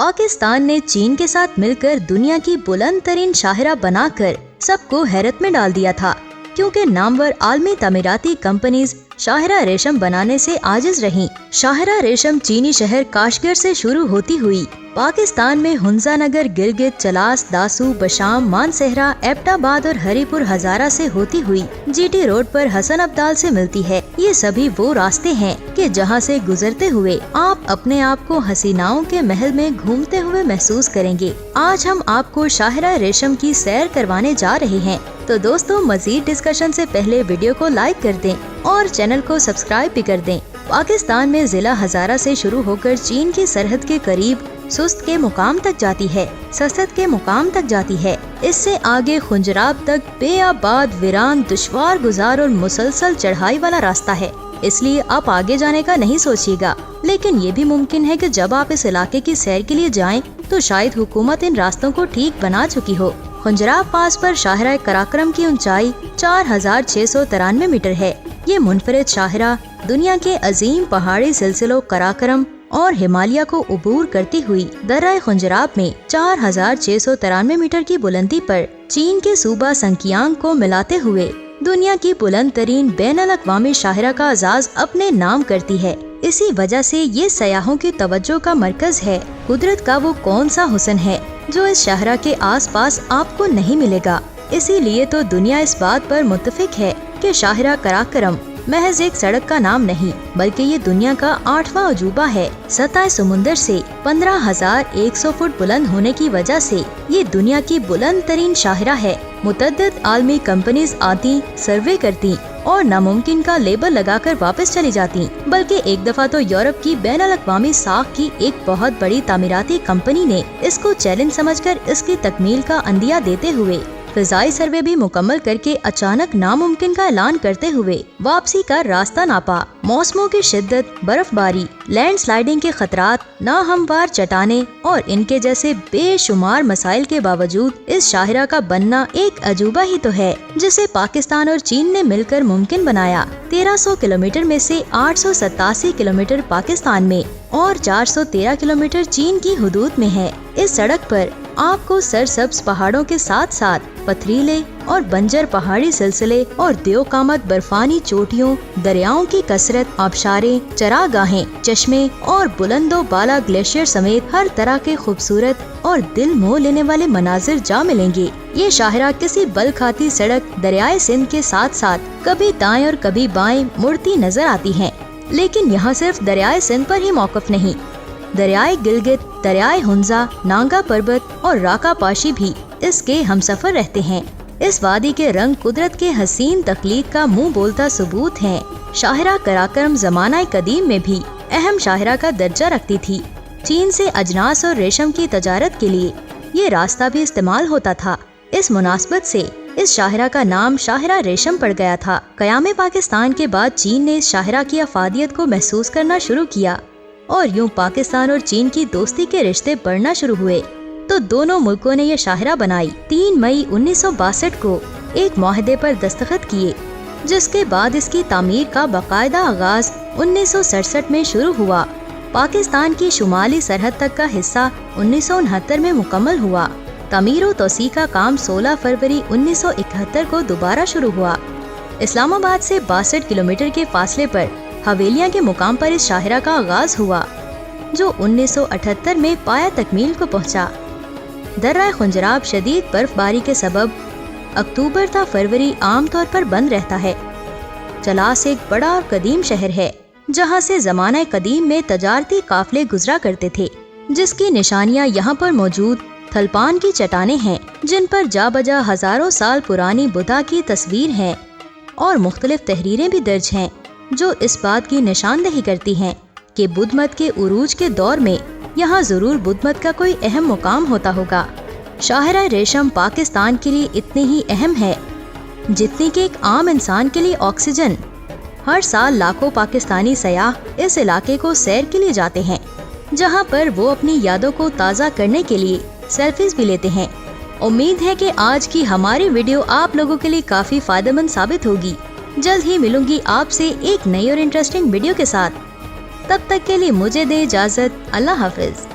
पाकिस्तान ने चीन के साथ मिलकर दुनिया की बुलंद तरीन शाहरा बनाकर सबको हैरत में डाल दिया था, क्योंकि नामवर आलमी तामीराती कंपनीज शाहरा रेशम बनाने से आजिज रहीं। शाहरा रेशम चीनी शहर काशगर से शुरू होती हुई पाकिस्तान में हुंजा नगर, गिलगित, चलास, दासू, बशाम, मानसहरा, एबटाबाद और हरीपुर हजारा से होती हुई जीटी रोड पर हसन अब्दाल से मिलती है। ये सभी वो रास्ते हैं कि जहां से गुजरते हुए आप अपने आप को हसीनाओं के महल में घूमते हुए महसूस करेंगे। आज हम आपको शाहरा रेशम की सैर करवाने जा रहे हैं। तो दोस्तों, मजीद डिस्कशन से पहले वीडियो को लाइक कर दें और चैनल को सब्सक्राइब भी कर दें। पाकिस्तान में जिला हजारा से शुरू होकर चीन की सरहद के करीब सुस्त के मुकाम तक जाती है, ससत के मुकाम तक जाती है। इससे आगे खुंजराब तक बेआबाद, वीरान, दुश्वार गुजार और मुसलसल चढ़ाई वाला रास्ता है, इसलिए आप आगे जाने का नहीं सोचिएगा। लेकिन ये भी मुमकिन है कि जब आप इस इलाके की सैर के लिए जाएं, तो शायद हुकूमत इन रास्तों को ठीक बना चुकी हो। खुंजराब पास पर शाहरा कराक्रम की ऊंचाई 4693 मीटर है। ये मुनफरिद शाहरा दुनिया के अजीम पहाड़ी सिलसिलों कराक्रम और हिमालय को उबूर करती हुई दर्रा खुंजराब में 4693 मीटर की बुलंदी पर चीन के सूबा संकियांग को मिलाते हुए दुनिया की बुलंद तरीन बैनुल अक़वामी शाहरा का एजाज अपने नाम करती है। इसी वजह से ये सयाहों की तवज्जो का मरकज है। कुदरत का वो कौन सा हुस्न है जो इस शाहरा के आसपास आपको नहीं मिलेगा। इसीलिए तो दुनिया इस बात पर मुत्तफिक है कि शाहरा कराक्रम महज एक सड़क का नाम नहीं, बल्कि ये दुनिया का 8वां अजूबा है। सतह समुंदर से 15,100 फुट बुलंद होने की वजह से ये दुनिया की बुलंद तरीन शाहरा है। मुतअद्दिद आलमी कंपनीज आती, सर्वे करती और नामुमकिन का लेबल लगाकर वापस चली जाती। बल्कि एक दफा तो यूरोप की बैनुल अक़वामी साख की एक बहुत बड़ी तामीराती कंपनी ने इसको चैलेंज समझकर इसकी तकमील का अंदिया देते हुए फिजाई सर्वे भी मुकम्मल करके अचानक नामुमकिन का ऐलान करते हुए वापसी का रास्ता नापा। मौसमों की शिद्दत, बर्फबारी, लैंड स्लाइडिंग के खतरात, नाहमवार चट्टाने और इनके जैसे बेशुमार मसाइल के बावजूद इस शाहरा का बनना एक अजूबा ही तो है, जिसे पाकिस्तान और चीन ने मिलकर मुमकिन बनाया। 1300 किलोमीटर में से 887 किलोमीटर पाकिस्तान में और 413 किलोमीटर चीन की हुदूद में है। इस सड़क पर आपको सरसब्ज पहाड़ों के साथ साथ पथरीले और बंजर पहाड़ी सिलसिले और देवकामत बर्फानी चोटियों, दरियाओं की कसरत, आबशारें, चरागाहें, चश्मे और बुलंदो बाला ग्लेशियर समेत हर तरह के खूबसूरत और दिल मोह लेने वाले मनाजिर जा मिलेंगे। ये शाहरा किसी बल खाती सड़क दरियाए सिंध के साथ साथ कभी दाएं और कभी बाएं मुड़ती नजर आती है। लेकिन यहाँ सिर्फ दरियाए सिंध पर ही मौकफ नहीं, दरियाए गिलगित, दरियाए हुंजा, नांगा पर्वत और राका पाशी भी इसके हमसफर रहते हैं। इस वादी के रंग कुदरत के हसीन तख्लीक का मुंह बोलता सबूत है। शाहरा कराक्रम ज़माना कदीम में भी अहम शाहरा का दर्जा रखती थी। चीन से अजनास और रेशम की तजारत के लिए ये रास्ता भी इस्तेमाल होता था। इस मुनासबत से इस शाहरा का नाम शाहरा रेशम पड़ गया था। क़याम पाकिस्तान के बाद चीन ने इस शाहरा की अफादियत को महसूस करना शुरू किया और यूं पाकिस्तान और चीन की दोस्ती के रिश्ते बढ़ना शुरू हुए। तो दोनों मुल्कों ने यह शाहरा बनाई। 3 मई 1962 को एक मुआहदे पर दस्तखत किए, जिसके बाद इसकी तामीर का बाकायदा आगाज 1967 में शुरू हुआ। पाकिस्तान की शुमाली सरहद तक का हिस्सा 1969 में मुकम्मल हुआ। तामीर और तोसी का काम 16 फरवरी 1971 को दोबारा शुरू हुआ। इस्लामाबाद से 62 किलोमीटर के फासले पर हवेलियां के मुकाम पर इस शाहरा का आगाज हुआ, जो 1978 में पाया तकमील को पहुंचा। दर्रा खुंजराब शदीद बर्फबारी के सबब अक्टूबर था फरवरी आम तौर पर बंद रहता है। चलास एक बड़ा और कदीम शहर है, जहां से ज़माना कदीम में तजारती काफले गुजरा करते थे, जिसकी निशानियां यहाँ पर मौजूद थलपान की चट्टानें हैं, जिन पर जा बजा हजारों साल पुरानी बुद्धा की तस्वीर है और मुख्तलिफ तहरीरें भी दर्ज हैं, जो इस बात की निशानदही करती हैं कि बुद्ध मत के उरूज के दौर में यहाँ जरूर बुद्ध मत का कोई अहम मुकाम होता होगा। शाहरा रेशम पाकिस्तान के लिए इतनी ही अहम है जितनी कि एक आम इंसान के लिए ऑक्सीजन। हर साल लाखों पाकिस्तानी सयाह इस इलाके को सैर के लिए जाते हैं, जहाँ पर वो अपनी यादों को ताज़ा करने के लिए सेल्फीज भी लेते हैं। उम्मीद है कि आज की हमारी वीडियो आप लोगों के लिए काफ़ी फायदेमंद साबित होगी। जल्द ही मिलूंगी आपसे एक नई और इंटरेस्टिंग वीडियो के साथ। तब तक के लिए मुझे दे इजाज़त। अल्लाह हाफिज।